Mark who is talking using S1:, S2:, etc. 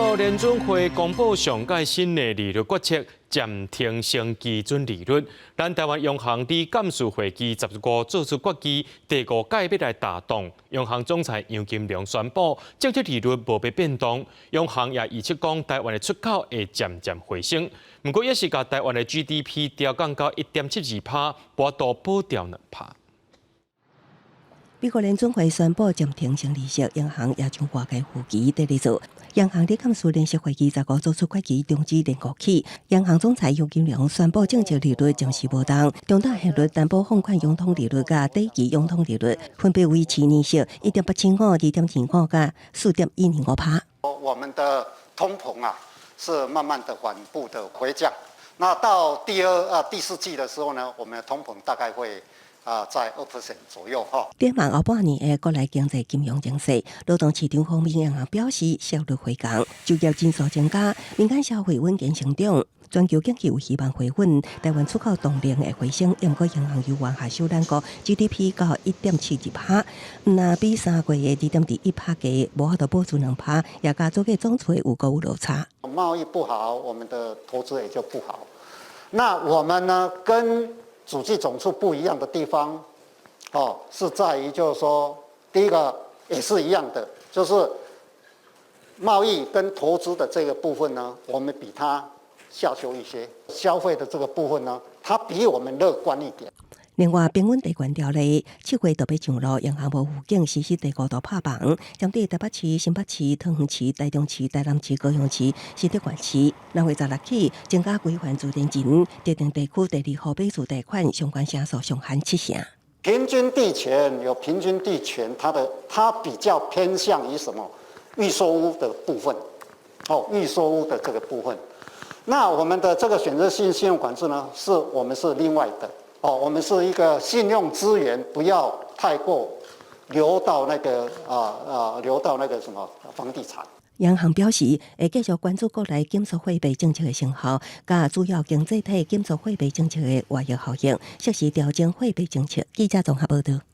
S1: 国联准会公布上届新的利率决策，暂停升基准利率。咱台湾央行伫监事会议15做出决议，第5届要来打动。央行总裁杨金龙宣布，政策利率无被变动。央行也预测讲，台湾的出口会渐渐回升。不过，也是把台湾的 GDP 调降到1.72%，波多保掉2%。
S2: 美国联准会宣布暂停升利息，央行也将外界预期第二做。央行伫监事联席会议15做出决议，终止连5起。央行总裁杨金龙宣布，政策利率暂时无动，中等利率担保放款融通利率甲短期融通利率分别维持年息1.875、2.25甲4.105%。
S3: 我们的通膨是慢慢的缓步的回降。那到第四季的时候呢，我们的通膨大概会。在2% 左右哈。
S2: 展望后半年的国内经济金融形势，劳动市场方面，央行表示效率回降，就业人数增加，民间消费稳健成长，全球经济有希望回稳，台湾出口动力会回升。不过，央行由原下修咱国 GDP 到1.72%，那比3月的2.1%加无法度保住2%，也加做个总出有落差。
S3: 贸易不好，我们的投资也就不好。那我们呢，跟主计总处不一样的地方，是在于就是说，第一个也是一样的，就是贸易跟投资的这个部分呢，我们比它下修一些；消费的这个部分呢，它比我们乐观一点。
S2: 另外，平稳地权条例7月就要上路，央行无附近实施第5道拍板，针对台北市、新北市、桃园市、台中市、台南市、高雄市、新竹县市，2月16起增加规范自然人特定地区第2号买厝贷款相关成数上限7成。
S3: 平均地权有平均地权，它比较偏向于什么？预售屋的部分，预售屋的这个部分。那我们的这个选择性信用管制呢，我们是另外的。我们是一个信用资源不要太过流到那个什么房地产。
S2: 央行表示，会继续关注国内检测货币政策的成效，甲主要经济体检测货币政策的外溢效应，适时调整货币政策。记者综合报道。